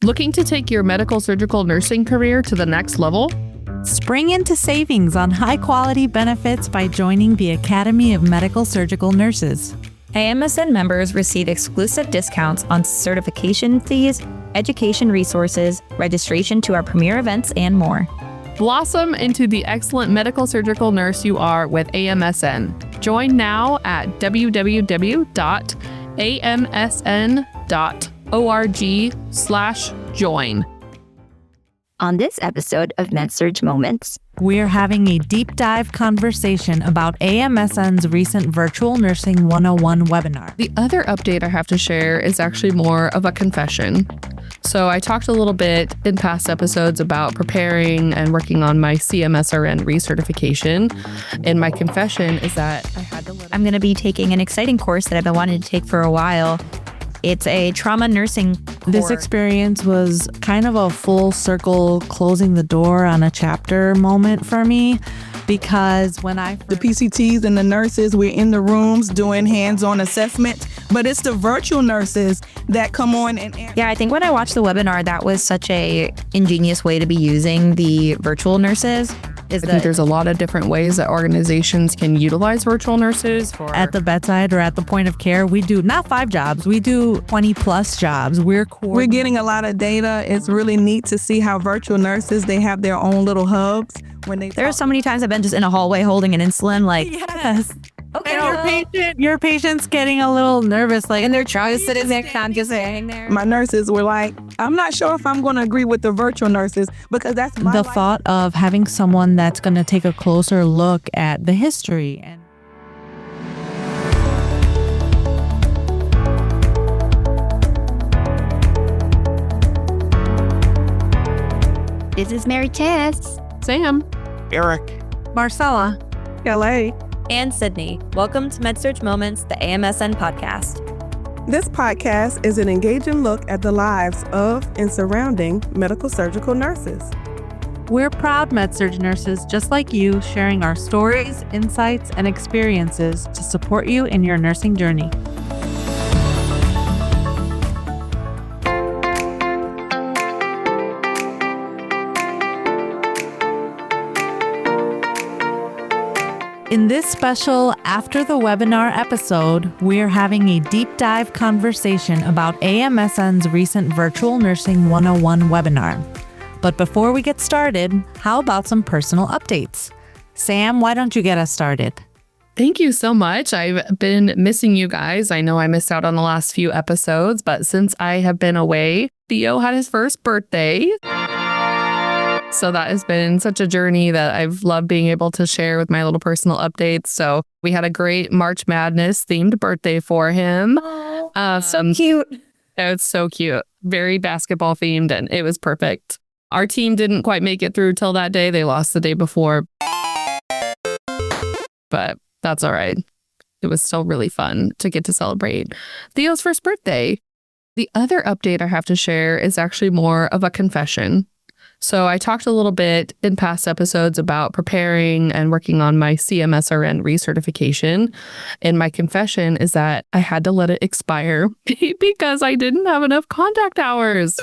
Looking to take your medical surgical nursing career to the next level? Spring into savings on high-quality benefits by joining the Academy of Medical Surgical Nurses. AMSN members receive exclusive discounts on certification fees, education resources, registration to our premier events, and more. Blossom into the excellent medical surgical nurse you are with AMSN. Join now at www.amsn.org/join. On this episode of Med-Surg Moments, We're having a deep dive conversation about AMSN's recent Virtual Nursing 101 webinar. The other update I have to share is actually more of a confession. So I talked a little bit in past episodes about preparing and working on my CMSRN recertification. And my confession is that I had to I'm going to be taking an exciting course that I've been wanting to take for a while. It's a trauma nursing course. This experience was kind of a full circle closing the door on a chapter moment for me, because when the PCTs and the nurses, we're in the rooms doing hands-on assessment, but it's the virtual nurses that come on and Yeah, I think when I watched the webinar, that was such a ingenious way to be using the virtual nurses. I think there's a lot of different ways that organizations can utilize virtual nurses. At the bedside or at the point of care, we do not 5 jobs, we do 20 plus jobs. We're getting a lot of data. It's really neat to see how virtual nurses, they have their own little hubs. There are so many times I've been just in a hallway holding an insulin, like, yes. Okay, your patient's getting a little nervous, like, and they're trying to sit in there, can't just hang there. My nurses were like, I'm not sure if I'm going to agree with the virtual nurses, because that's the thought of having someone that's going to take a closer look at the history. And this is Mary Tess, Sam, Eric, Marcella, Kellye, and Sydney. Welcome to Med-Surg Moments, the AMSN podcast. This podcast is an engaging look at the lives of and surrounding medical surgical nurses. We're proud Med-Surg nurses just like you, sharing our stories, insights, and experiences to support you in your nursing journey. In this special After the Webinar episode, we're having a deep dive conversation about AMSN's recent Virtual Nursing 101 webinar. But before we get started, how about some personal updates? Sam, why don't you get us started? thank you so much. I've been missing you guys. I know I missed out on the last few episodes, but since I have been away, Theo had his first birthday. So that has been such a journey that I've loved being able to share with my little personal updates. So we had a great March Madness themed birthday for him. So cute. It's so cute. Very basketball themed, and it was perfect. Our team didn't quite make it through till that day. They lost the day before. But that's all right. It was still really fun to get to celebrate Theo's first birthday. The other update I have to share is actually more of a confession. So I talked a little bit in past episodes about preparing and working on my CMSRN recertification. And my confession is that I had to let it expire because I didn't have enough contact hours.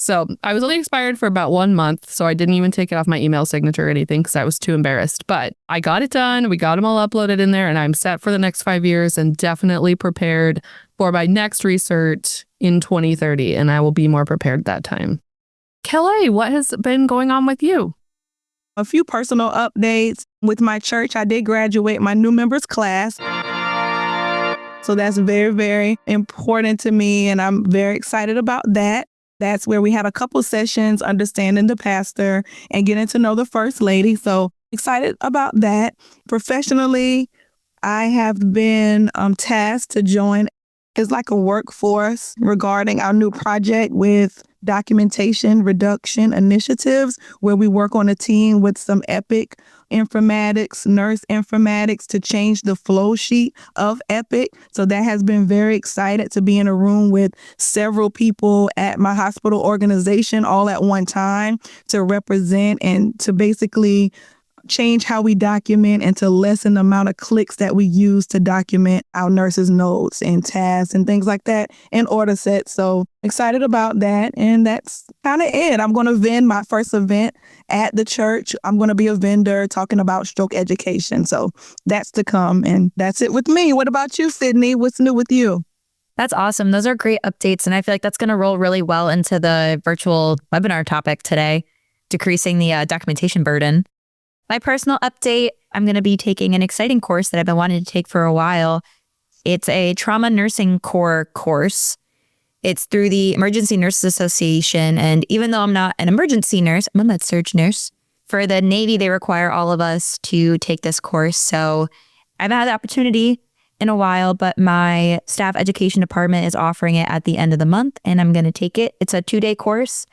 So I was only expired for about 1 month, so I didn't even take it off my email signature or anything because I was too embarrassed. But I got it done. We got them all uploaded in there, and I'm set for the next 5 years and definitely prepared for my next research in 2030. And I will be more prepared that time. Kellye, what has been going on with you? A few personal updates. With my church, I did graduate my new members class. So that's very, very important to me, and I'm very excited about that. That's where we had a couple sessions, understanding the pastor and getting to know the first lady. So excited about that. Professionally, I have been tasked to join as like a workforce regarding our new project with documentation reduction initiatives, where we work on a team with some Epic informatics, nurse informatics to change the flow sheet of Epic. So that has been very excited to be in a room with several people at my hospital organization all at one time to represent and to basically change how we document and to lessen the amount of clicks that we use to document our nurses' notes and tasks and things like that in order sets. So excited about that. And that's kind of it. I'm going to vend my first event at the church. I'm going to be a vendor talking about stroke education. So that's to come. And that's it with me. What about you, Sydney? What's new with you? That's awesome. Those are great updates. And I feel like that's going to roll really well into the virtual webinar topic today, decreasing the documentation burden. My personal update, I'm going to be taking an exciting course that I've been wanting to take for a while. It's a trauma nursing core course. It's through the Emergency Nurses Association. And even though I'm not an emergency nurse, I'm a Med-Surg nurse. For the Navy, they require all of us to take this course. So I've had the opportunity in a while, but my staff education department is offering it at the end of the month, and I'm going to take it. It's a 2-day course,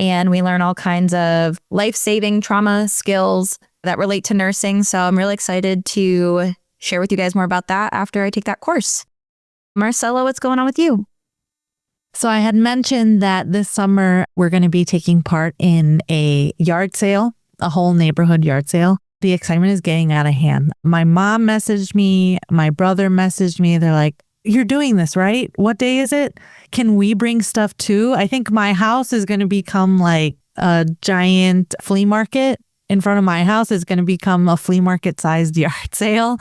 and we learn all kinds of life-saving trauma skills that relate to nursing. So I'm really excited to share with you guys more about that after I take that course. Marcella, what's going on with you? So I had mentioned that this summer we're going to be taking part in a yard sale, a whole neighborhood yard sale. The excitement is getting out of hand. My mom messaged me, my brother messaged me. They're like, "You're doing this, right? What day is it? Can we bring stuff too?" I think my house is going to become like a giant flea market. In front of my house is going to become a flea market sized yard sale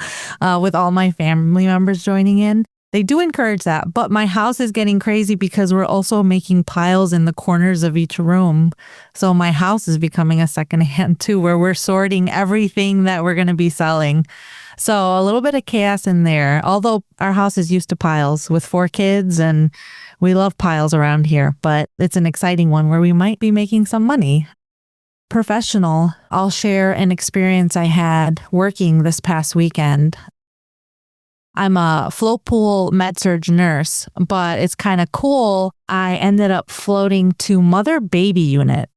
with all my family members joining in. They do encourage that, but my house is getting crazy because we're also making piles in the corners of each room. So my house is becoming a secondhand too, where we're sorting everything that we're going to be selling. So a little bit of chaos in there, although our house is used to piles with 4 kids and we love piles around here, but it's an exciting one where we might be making some money. Professional, I'll share an experience I had working this past weekend. I'm a float pool Med-Surg nurse, but it's kind of cool. I ended up floating to mother-baby unit.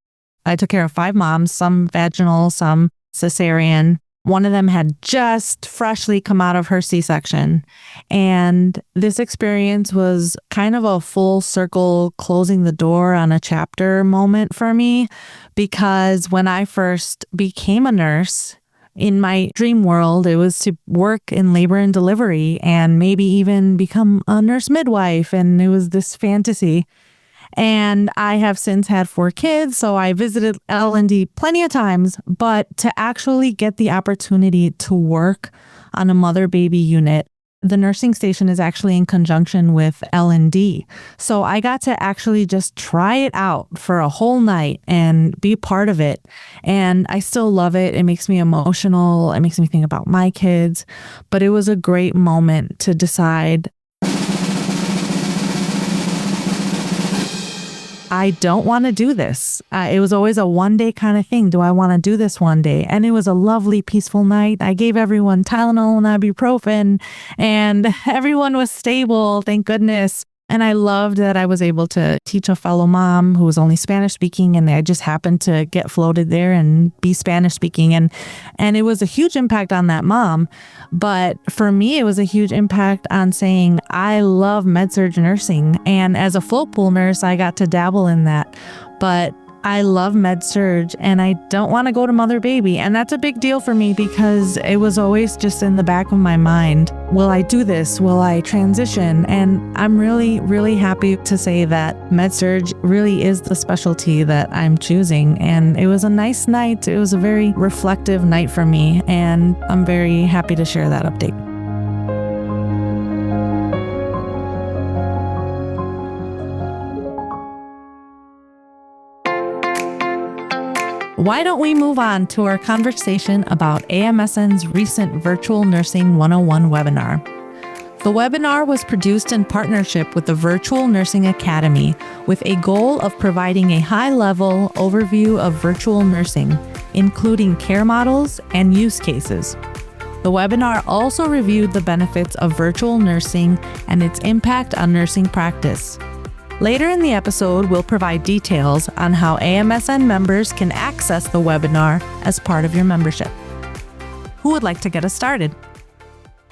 I took care of 5 moms, some vaginal, some cesarean. One of them had just freshly come out of her C-section. And this experience was kind of a full circle closing the door on a chapter moment for me, because when I first became a nurse, in my dream world, it was to work in labor and delivery and maybe even become a nurse midwife. And it was this fantasy. And I have since had 4 kids, so I visited L&D plenty of times, but to actually get the opportunity to work on a mother-baby unit, the nursing station is actually in conjunction with L&D. So I got to actually just try it out for a whole night and be part of it. And I still love it. It makes me emotional. It makes me think about my kids. But it was a great moment to decide, I don't want to do this. It was always a one-day kind of thing. Do I want to do this one day? And it was a lovely, peaceful night. I gave everyone Tylenol and ibuprofen, and everyone was stable, thank goodness. And I loved that I was able to teach a fellow mom who was only Spanish speaking, and I just happened to get floated there and be Spanish speaking. And it was a huge impact on that mom. But for me, it was a huge impact on saying, I love Med-Surg nursing. And as a float pool nurse, I got to dabble in that. But I love Med-Surg and I don't want to go to mother baby. And that's a big deal for me because it was always just in the back of my mind. Will I do this? Will I transition? And I'm really, really happy to say that Med-Surg really is the specialty that I'm choosing. And it was a nice night. It was a very reflective night for me. And I'm very happy to share that update. Why don't we move on to our conversation about AMSN's recent Virtual Nursing 101 webinar. The webinar was produced in partnership with the Virtual Nursing Academy with a goal of providing a high-level overview of virtual nursing, including care models and use cases. The webinar also reviewed the benefits of virtual nursing and its impact on nursing practice. Later in the episode, we'll provide details on how AMSN members can access the webinar as part of your membership. Who would like to get us started?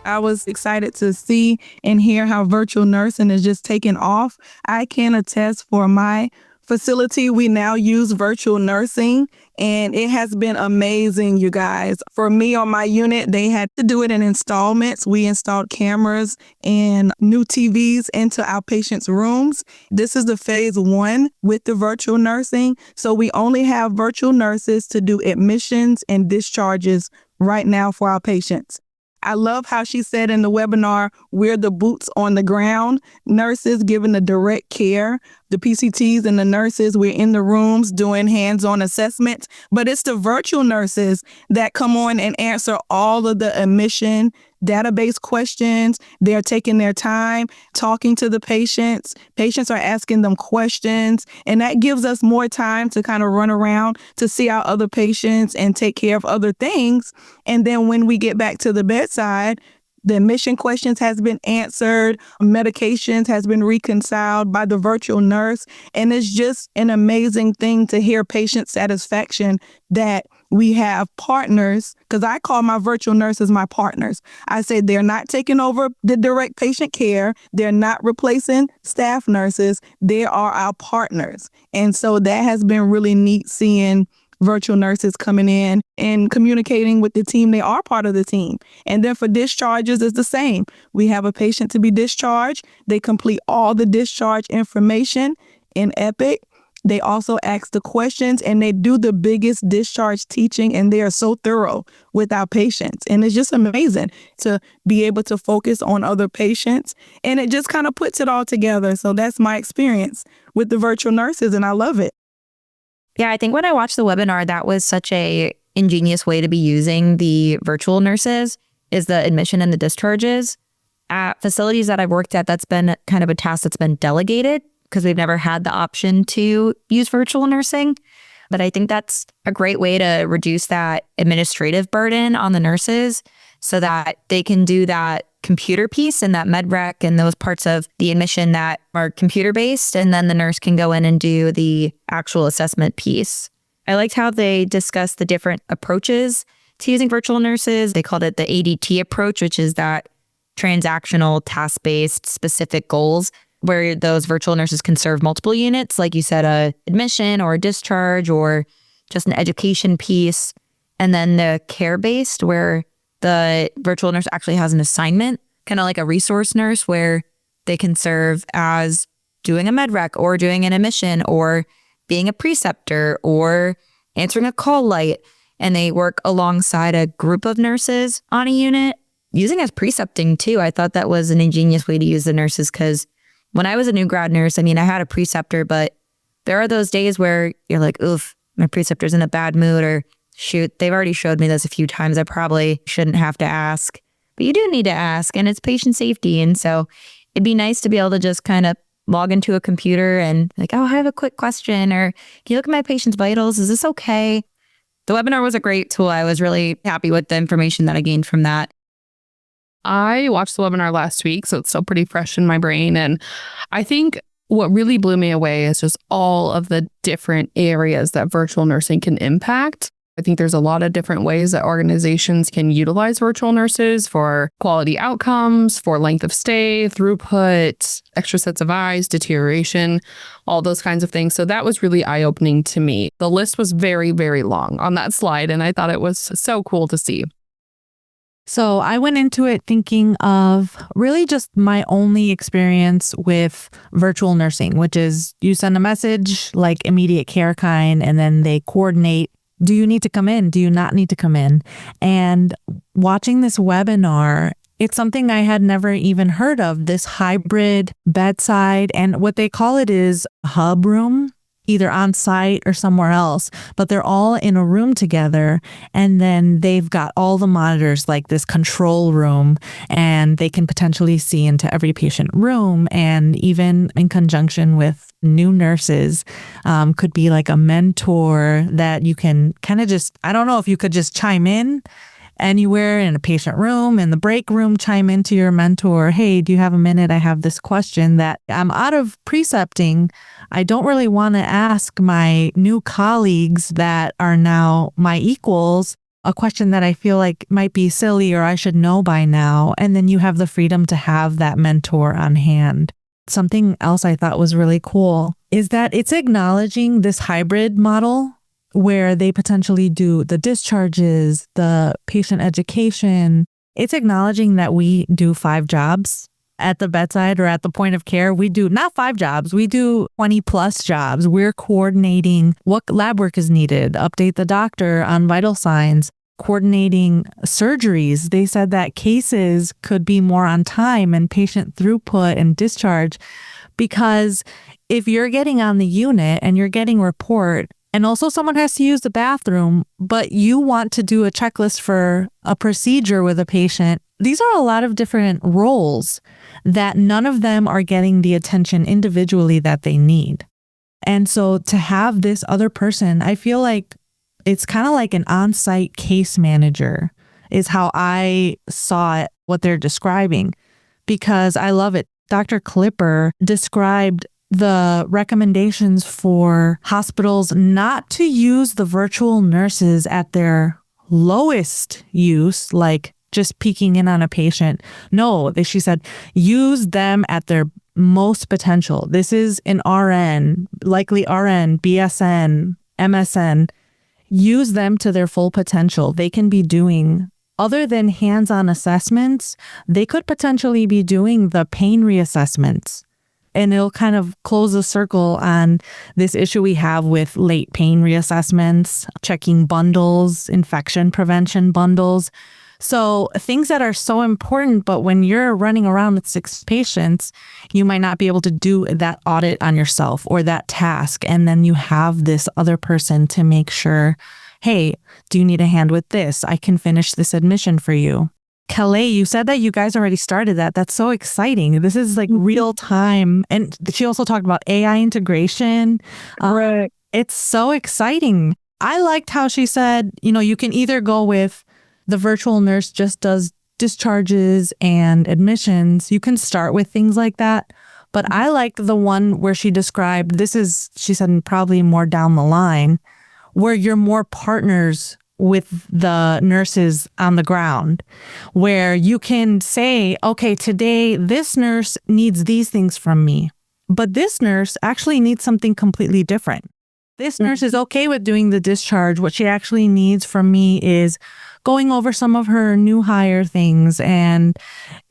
I was excited to see and hear how virtual nursing is just taking off. I can attest for my facility, we now use virtual nursing, and it has been amazing, you guys. For me on my unit, they had to do it in installments. We installed cameras and new TVs into our patients' rooms. This is the phase 1 with the virtual nursing. So we only have virtual nurses to do admissions and discharges right now for our patients. I love how she said in the webinar, we're the boots on the ground, nurses giving the direct care. The PCTs and the nurses, we're in the rooms doing hands-on assessments, but it's the virtual nurses that come on and answer all of the admission database questions. They're taking their time talking to the patients. Patients are asking them questions, and that gives us more time to kind of run around to see our other patients and take care of other things. And then when we get back to the bedside, the admission questions has been answered, medications has been reconciled by the virtual nurse. And it's just an amazing thing to hear patient satisfaction that we have partners, because I call my virtual nurses my partners. I say they're not taking over the direct patient care. They're not replacing staff nurses. They are our partners. And so that has been really neat seeing virtual nurses coming in and communicating with the team. They are part of the team. And then for discharges, it's the same. We have a patient to be discharged. They complete all the discharge information in Epic. They also ask the questions, and they do the biggest discharge teaching, and they are so thorough with our patients. And it's just amazing to be able to focus on other patients, and it just kind of puts it all together. So that's my experience with the virtual nurses, and I love it. Yeah, I think when I watched the webinar, that was such a ingenious way to be using the virtual nurses, is the admission and the discharges. At facilities that I've worked at, that's been kind of a task that's been delegated because we've never had the option to use virtual nursing. But I think that's a great way to reduce that administrative burden on the nurses so that they can do that computer piece and that med rec and those parts of the admission that are computer based. And then the nurse can go in and do the actual assessment piece. I liked how they discussed the different approaches to using virtual nurses. They called it the ADT approach, which is that transactional, task-based, specific goals, where those virtual nurses can serve multiple units, like you said, a admission or a discharge or just an education piece. And then the care-based, where the virtual nurse actually has an assignment, kind of like a resource nurse, where they can serve as doing a med rec or doing an admission or being a preceptor or answering a call light. And they work alongside a group of nurses on a unit, using as precepting too. I thought that was an ingenious way to use the nurses, because when I was a new grad nurse, I mean, I had a preceptor, but there are those days where you're like, oof, my preceptor's in a bad mood, or shoot, they've already showed me this a few times. I probably shouldn't have to ask, but you do need to ask, and it's patient safety. And so it'd be nice to be able to just kind of log into a computer and like, oh, I have a quick question, or can you look at my patient's vitals? Is this okay? The webinar was a great tool. I was really happy with the information that I gained from that. I watched the webinar last week, so it's still pretty fresh in my brain. And I think what really blew me away is just all of the different areas that virtual nursing can impact. I think there's a lot of different ways that organizations can utilize virtual nurses for quality outcomes, for length of stay, throughput, extra sets of eyes, deterioration, all those kinds of things. So that was really eye-opening to me. The list was very, very long on that slide, and I thought it was so cool to see. So I went into it thinking of really just my only experience with virtual nursing, which is you send a message like immediate care kind, and then they coordinate. Do you need to come in? Do you not need to come in? And watching this webinar, it's something I had never even heard of, this hybrid bedside, and what they call it is a hub room, either on site or somewhere else, but they're all in a room together. And then they've got all the monitors, like this control room, and they can potentially see into every patient room. And even in conjunction with new nurses, could be like a mentor that you can kind of just, I don't know if you could just chime in anywhere in a patient room, in the break room, chime into your mentor. Hey, do you have a minute? I have this question that I'm out of precepting. I don't really want to ask my new colleagues that are now my equals a question that I feel like might be silly or I should know by now. And then you have the freedom to have that mentor on hand. Something else I thought was really cool is that it's acknowledging this hybrid model where they potentially do the discharges, the patient education. It's acknowledging that we do 5 jobs at the bedside or at the point of care. We do not 5 jobs, we do 20 plus jobs. We're coordinating what lab work is needed, update the doctor on vital signs, coordinating surgeries. They said that cases could be more on time and patient throughput and discharge, because if you're getting on the unit and you're getting report, and also someone has to use the bathroom, but you want to do a checklist for a procedure with a patient, these are a lot of different roles that none of them are getting the attention individually that they need. And so to have this other person, I feel like it's kind of like an on-site case manager is how I saw it, what they're describing, because I love it. Dr. Clipper described the recommendations for hospitals not to use the virtual nurses at their lowest use, like just peeking in on a patient. No, she said, use them at their most potential. This is an RN, likely RN, BSN, MSN. Use them to their full potential. They can be doing, other than hands-on assessments, they could potentially be doing the pain reassessments. And it'll kind of close the circle on this issue we have with late pain reassessments, checking bundles, infection prevention bundles. So things that are so important, but when you're running around with 6 patients, you might not be able to do that audit on yourself or that task. And then you have this other person to make sure, hey, do you need a hand with this? I can finish this admission for you. Kellye, you said that you guys already started that. That's so exciting. This is like real time. And she also talked about AI integration. Right. It's so exciting. I liked how she said, you can either go with the virtual nurse just does discharges and admissions. You can start with things like that. But I liked the one where she described, she said probably more down the line, where you're more partners with the nurses on the ground, where you can say, okay, today this nurse needs these things from me, but this nurse actually needs something completely different. This nurse is okay with doing the discharge. What she actually needs from me is going over some of her new hire things and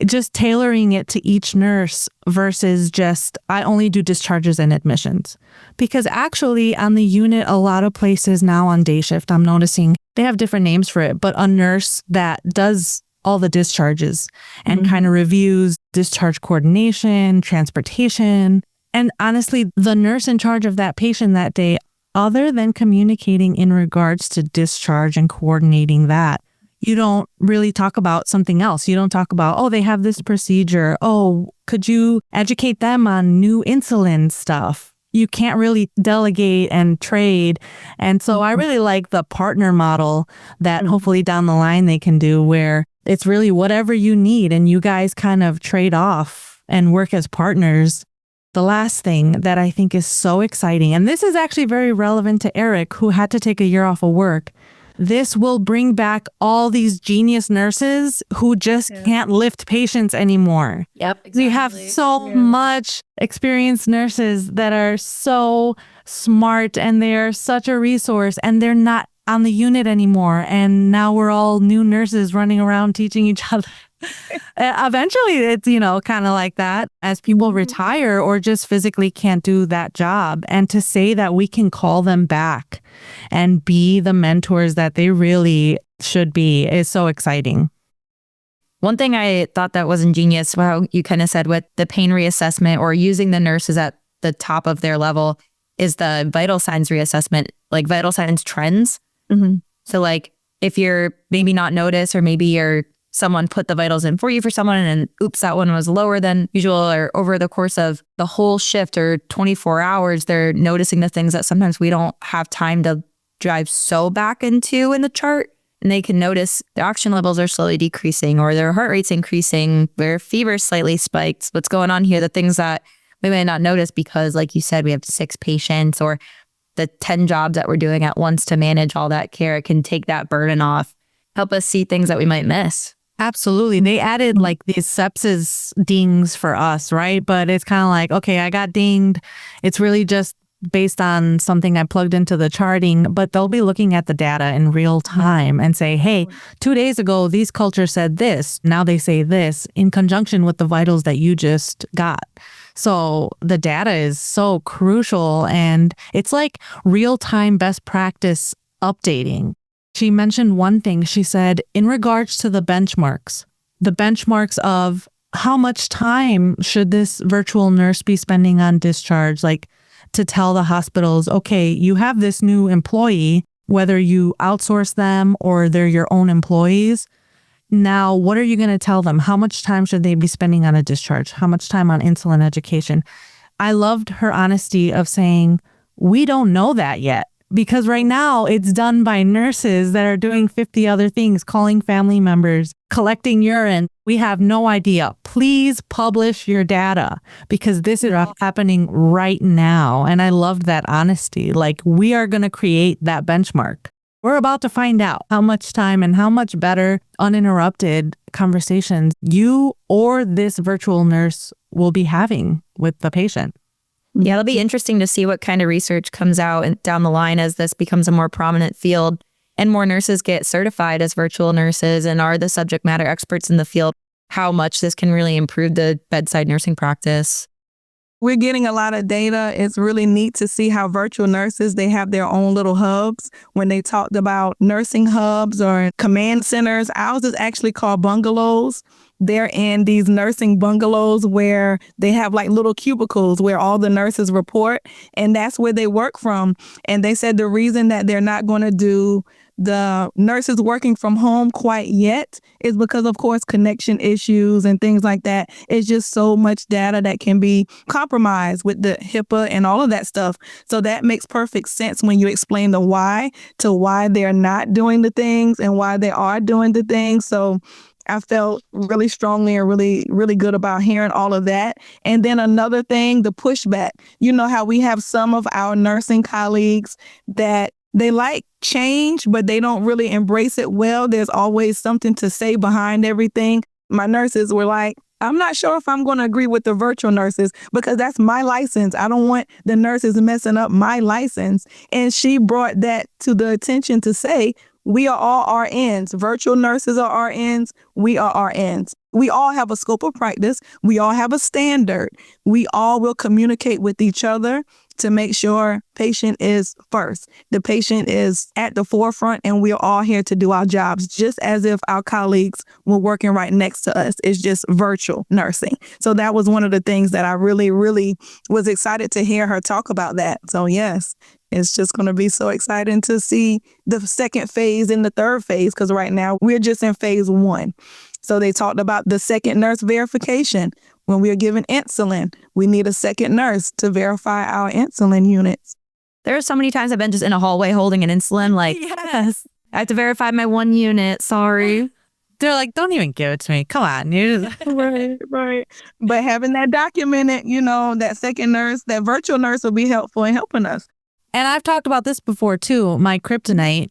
just tailoring it to each nurse versus just, I only do discharges and admissions. Because actually on the unit, a lot of places now on day shift, I'm noticing they have different names for it, but a nurse that does all the discharges and kind of reviews discharge coordination, transportation. And honestly, the nurse in charge of that patient that day, other than communicating in regards to discharge and coordinating that, you don't really talk about something else. You don't talk about, oh, they have this procedure. Oh, could you educate them on new insulin stuff? You can't really delegate and trade. And so I really like the partner model that hopefully down the line they can do, where it's really whatever you need and you guys kind of trade off and work as partners. The last thing that I think is so exciting, and this is actually very relevant to Eric, who had to take a year off of work. This will bring back all these genius nurses who just can't lift patients anymore. Yep. Exactly. You have so much experienced nurses that are so smart and they're such a resource and they're not on the unit anymore. And now we're all new nurses running around teaching each other. Eventually, it's, kind of like that as people retire or just physically can't do that job. And to say that we can call them back and be the mentors that they really should be is so exciting. One thing I thought that was ingenious, how you kind of said with the pain reassessment or using the nurses at the top of their level, is the vital signs reassessment, like vital signs trends. So like if you're maybe not noticed or maybe someone put the vitals in for you for someone and oops, that one was lower than usual, or over the course of the whole shift or 24 hours, they're noticing the things that sometimes we don't have time to drive so back into in the chart. And they can notice their oxygen levels are slowly decreasing or their heart rate's increasing, their fever slightly spiked. What's going on here? The things that we may not notice because, like you said, we have 6 patients or the 10 jobs that we're doing at once to manage all that care. It can take that burden off, help us see things that we might miss. Absolutely. They added like these sepsis dings for us, right? But it's kind of like, okay, I got dinged. It's really just based on something I plugged into the charting, but they'll be looking at the data in real time and say, hey, 2 days ago, these cultures said this. Now they say this in conjunction with the vitals that you just got. So the data is so crucial, and it's like real-time best practice updating. She mentioned one thing. She said, in regards to the benchmarks of how much time should this virtual nurse be spending on discharge, like to tell the hospitals, okay, you have this new employee, whether you outsource them or they're your own employees. Now, what are you going to tell them? How much time should they be spending on a discharge? How much time on insulin education? I loved her honesty of saying, we don't know that yet. Because right now it's done by nurses that are doing 50 other things, calling family members, collecting urine. We have no idea. Please publish your data because this is happening right now. And I loved that honesty. Like, we are going to create that benchmark. We're about to find out how much time and how much better uninterrupted conversations you or this virtual nurse will be having with the patient. Yeah, it'll be interesting to see what kind of research comes out and down the line as this becomes a more prominent field and more nurses get certified as virtual nurses and are the subject matter experts in the field, how much this can really improve the bedside nursing practice. We're getting a lot of data. It's really neat to see how virtual nurses, they have their own little hubs. When they talked about nursing hubs or command centers, ours is actually called bungalows. They're in these nursing bungalows where they have like little cubicles where all the nurses report, and that's where they work from. And they said the reason that they're not going to do the nurses working from home quite yet is because, of course, connection issues and things like that. It's just so much data that can be compromised with the HIPAA and all of that stuff. So that makes perfect sense when you explain the why to why they're not doing the things and why they are doing the things. So I felt really strongly and really, really good about hearing all of that. And then another thing, the pushback. You know how we have some of our nursing colleagues that they like change, but they don't really embrace it well. There's always something to say behind everything. My nurses were like, I'm not sure if I'm going to agree with the virtual nurses because that's my license. I don't want the nurses messing up my license. And she brought that to the attention to say, we are all RNs. Virtual nurses are RNs. We are RNs. We all have a scope of practice. We all have a standard. We all will communicate with each other to make sure patient is first. The patient is at the forefront, and we're all here to do our jobs, just as if our colleagues were working right next to us. It's just virtual nursing. So that was one of the things that I really, really was excited to hear her talk about that. So yes, it's just going to be so exciting to see the second phase and the third phase, because right now we're just in phase 1. So they talked about the second nurse verification. When we are given insulin, we need a second nurse to verify our insulin units. There are so many times I've been just in a hallway holding an insulin, like, Yes. I have to verify my 1 unit. Sorry. They're like, don't even give it to me. Come on. You just... Right. But having that documented, that second nurse, that virtual nurse will be helpful in helping us. And I've talked about this before too, my kryptonite,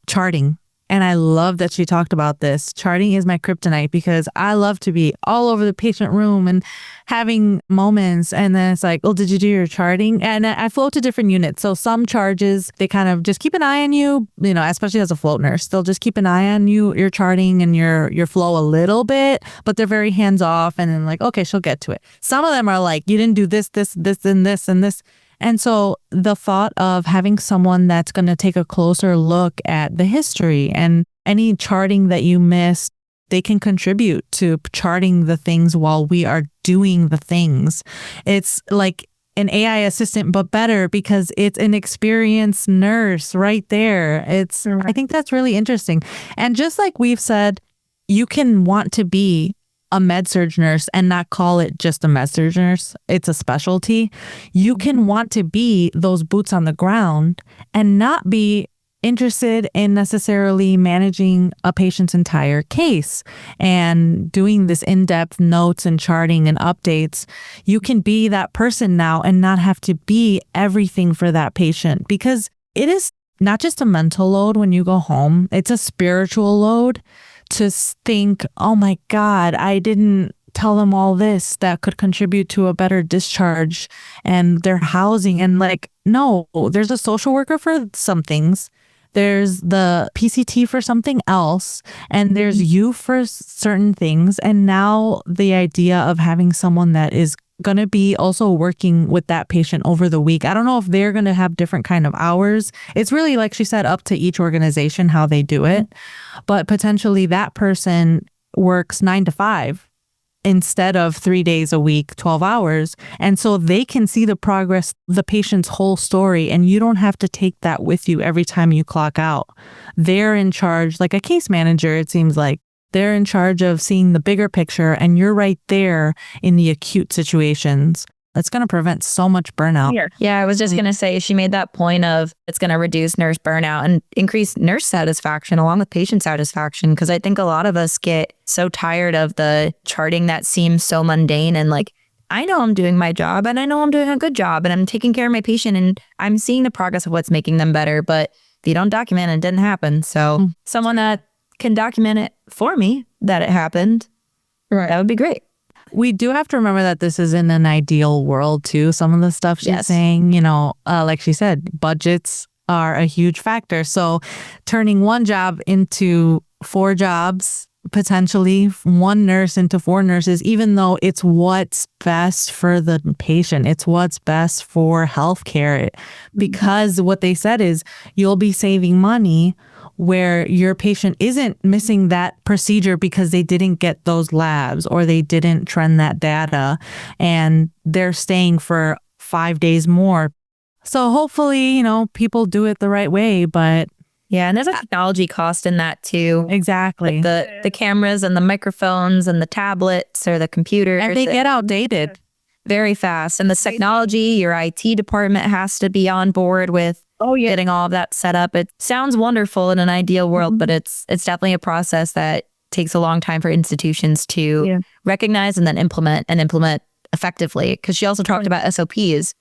charting. And I love that she talked about this. Charting is my kryptonite because I love to be all over the patient room and having moments. And then it's like, oh, did you do your charting? And I float to different units. So some charges, they kind of just keep an eye on you, especially as a float nurse. They'll just keep an eye on you, your charting and your flow a little bit, but they're very hands off. And then like, okay, she'll get to it. Some of them are like, you didn't do this, and this, and this. And so the thought of having someone that's going to take a closer look at the history and any charting that you missed, they can contribute to charting the things while we are doing the things. It's like an AI assistant, but better because it's an experienced nurse right there. I think that's really interesting. And just like we've said, you can want to be a Med-Surg nurse and not call it just a Med-Surg nurse. It's a specialty. You can want to be those boots on the ground and not be interested in necessarily managing a patient's entire case and doing this in-depth notes and charting and updates. You can be that person now and not have to be everything for that patient, because it is not just a mental load when you go home. It's a spiritual load to think, oh my God, I didn't tell them all this that could contribute to a better discharge and their housing. And like, no, there's a social worker for some things. There's the PCT for something else, and there's you for certain things. And now the idea of having someone that is going to be also working with that patient over the week. I don't know if they're going to have different kind of hours. It's really, like she said, up to each organization how they do it. But potentially that person works 9 to 5 instead of 3 days a week, 12 hours. And so they can see the progress, the patient's whole story, and you don't have to take that with you every time you clock out. They're in charge, like a case manager, it seems like. They're in charge of seeing the bigger picture, and you're right there in the acute situations. That's going to prevent so much burnout. Yeah, I was just going to say, she made that point of it's going to reduce nurse burnout and increase nurse satisfaction along with patient satisfaction. Because I think a lot of us get so tired of the charting that seems so mundane and like, I know I'm doing my job and I know I'm doing a good job and I'm taking care of my patient and I'm seeing the progress of what's making them better. But if you don't document it, it didn't happen. So someone that can document it for me that it happened, that would be great. We do have to remember that this is in an ideal world too. Some of the stuff she's saying, you know, like she said, budgets are a huge factor. So turning one job into 4 jobs, potentially 1 nurse into 4 nurses, even though it's what's best for the patient, it's what's best for healthcare. Because what they said is you'll be saving money where your patient isn't missing that procedure because they didn't get those labs or they didn't trend that data, and they're staying for 5 days more. So hopefully, you know, people do it the right way, but yeah, and there's a technology cost in that too. Exactly. Like the cameras and the microphones and the tablets or the computers. And they get outdated very fast. And the technology, your IT department has to be on board with getting all of that set up. It sounds wonderful in an ideal world, but it's definitely a process that takes a long time for institutions to recognize and then implement effectively. Because she also talked about SOPs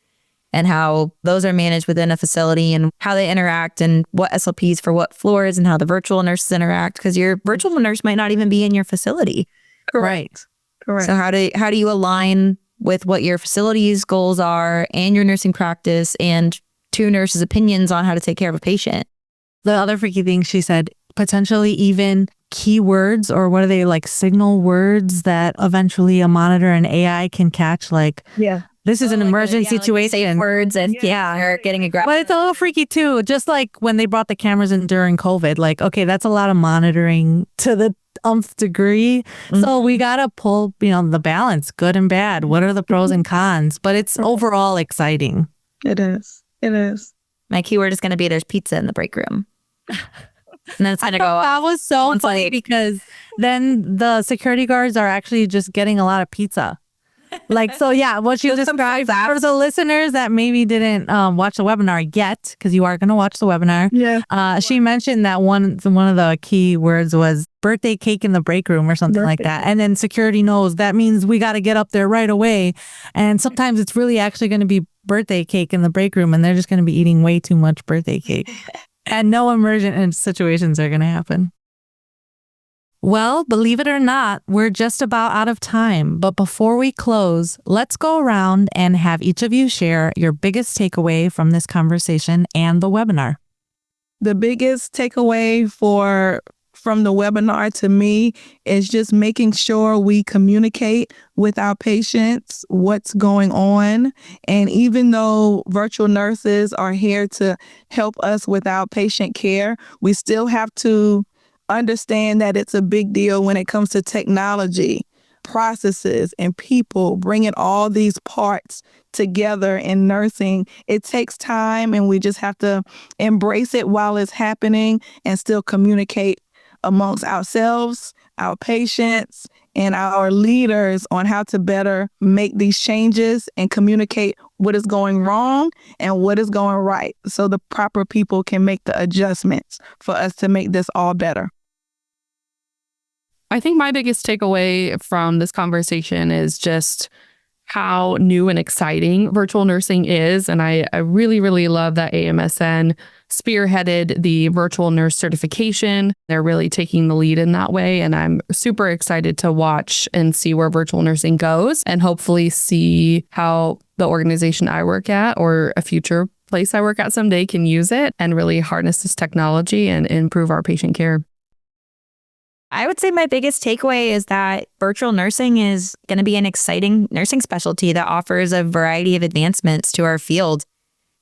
and how those are managed within a facility and how they interact and what SOPs for what floors and how the virtual nurses interact, because your virtual nurse might not even be in your facility. Correct. So how do you align with what your facility's goals are and your nursing practice and 2 nurses' opinions on how to take care of a patient? The other freaky thing she said, potentially even keywords, or what are they, like signal words that eventually a monitor and AI can catch, like, this is an emergency situation. Safe words and or getting aggressive. But it's a little freaky too. Just like when they brought the cameras in during COVID, like, okay, that's a lot of monitoring to the nth degree. So we got to pull, you know, the balance, good and bad. What are the pros and cons? But it's overall exciting. It is. It is. My keyword is going to be there's pizza in the break room. And then it's going to go up. That was so funny because then the security guards are actually just getting a lot of pizza. Like, so yeah, what she described for the listeners that maybe didn't watch the webinar yet, because you are going to watch the webinar. She mentioned that one of the key words was birthday cake in the break room or something like that. And then security knows that means we got to get up there right away. And sometimes it's really actually going to be birthday cake in the break room, and they're just going to be eating way too much birthday cake. And no emergent situations are going to happen. Well, believe it or not, we're just about out of time. But before we close, let's go around and have each of you share your biggest takeaway from this conversation and the webinar. The biggest takeaway from the webinar to me is just making sure we communicate with our patients what's going on. And even though virtual nurses are here to help us with our patient care, we still have to understand that it's a big deal when it comes to technology, processes, and people, bringing all these parts together in nursing. It takes time, and we just have to embrace it while it's happening and still communicate amongst ourselves, our patients, and our leaders on how to better make these changes and communicate what is going wrong and what is going right, so the proper people can make the adjustments for us to make this all better. I think my biggest takeaway from this conversation is just how new and exciting virtual nursing is. And I really, really love that AMSN spearheaded the virtual nurse certification. They're really taking the lead in that way. And I'm super excited to watch and see where virtual nursing goes and hopefully see how the organization I work at or a future place I work at someday can use it and really harness this technology and improve our patient care. I would say my biggest takeaway is that virtual nursing is going to be an exciting nursing specialty that offers a variety of advancements to our field.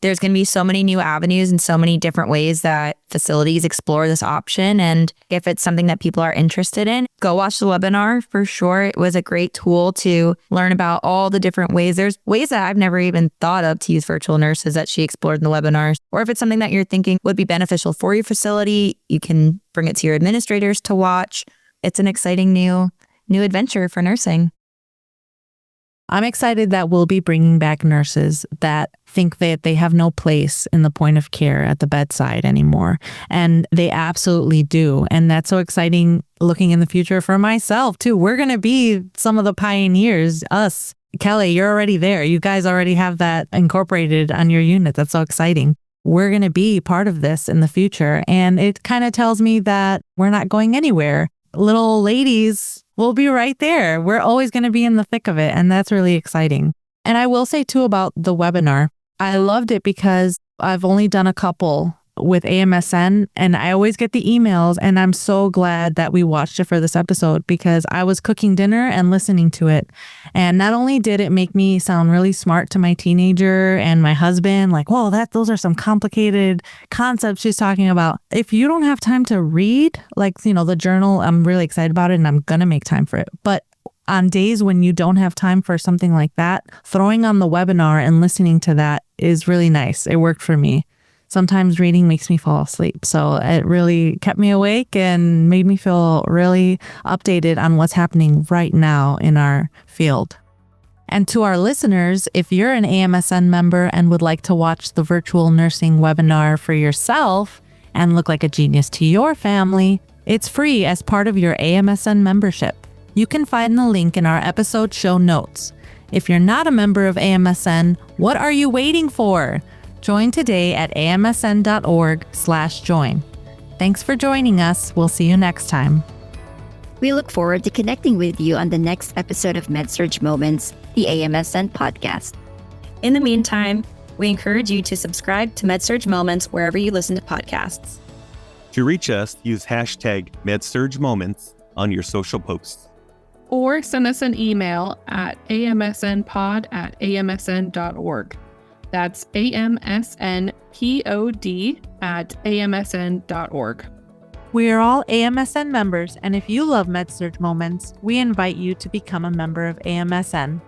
There's going to be so many new avenues and so many different ways that facilities explore this option. And if it's something that people are interested in, go watch the webinar for sure. It was a great tool to learn about all the different ways. There's ways that I've never even thought of to use virtual nurses that she explored in the webinars. Or if it's something that you're thinking would be beneficial for your facility, you can bring it to your administrators to watch. It's an exciting new adventure for nursing. I'm excited that we'll be bringing back nurses that think that they have no place in the point of care at the bedside anymore. And they absolutely do. And that's so exciting looking in the future for myself, too. We're going to be some of the pioneers, us. Kellye, you're already there. You guys already have that incorporated on your unit. That's so exciting. We're going to be part of this in the future. And it kind of tells me that we're not going anywhere. Little ladies will be right there. We're always going to be in the thick of it. And that's really exciting. And I will say too about the webinar, I loved it because I've only done a couple with AMSN and I always get the emails, and I'm so glad that we watched it for this episode because I was cooking dinner and listening to it. And not only did it make me sound really smart to my teenager and my husband, like, whoa, those are some complicated concepts she's talking about. If you don't have time to read, like, the journal, I'm really excited about it and I'm going to make time for it. But on days when you don't have time for something like that, throwing on the webinar and listening to that is really nice. It worked for me. Sometimes reading makes me fall asleep. So it really kept me awake and made me feel really updated on what's happening right now in our field. And to our listeners, if you're an AMSN member and would like to watch the virtual nursing webinar for yourself and look like a genius to your family, it's free as part of your AMSN membership. You can find the link in our episode show notes. If you're not a member of AMSN, what are you waiting for? Join today at amsn.org/join. Thanks for joining us. We'll see you next time. We look forward to connecting with you on the next episode of Med-Surg Moments, the AMSN podcast. In the meantime, we encourage you to subscribe to Med-Surg Moments wherever you listen to podcasts. To reach us, use hashtag Med-Surg Moments on your social posts. Or send us an email at amsnpod@amsn.org. That's AMSNPOD@amsn.org. We are all AMSN members, and if you love Med-Surg Moments, we invite you to become a member of AMSN.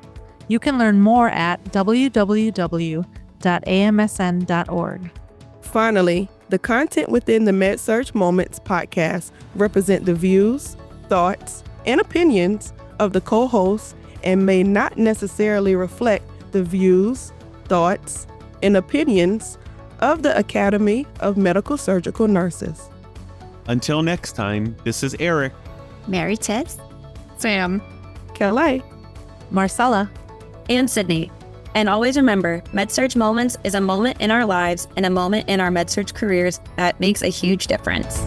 You can learn more at www.amsn.org. Finally, the content within the Med-Surg Moments podcast represent the views, thoughts, and opinions of the co-hosts and may not necessarily reflect the views, thoughts, and opinions of the Academy of Medical Surgical Nurses. Until next time, this is Eric, Mary Tess, Sam, Kellye, Marcella. And Sydney. And always remember, Med-Surg Moments is a moment in our lives and a moment in our Med-Surg careers that makes a huge difference.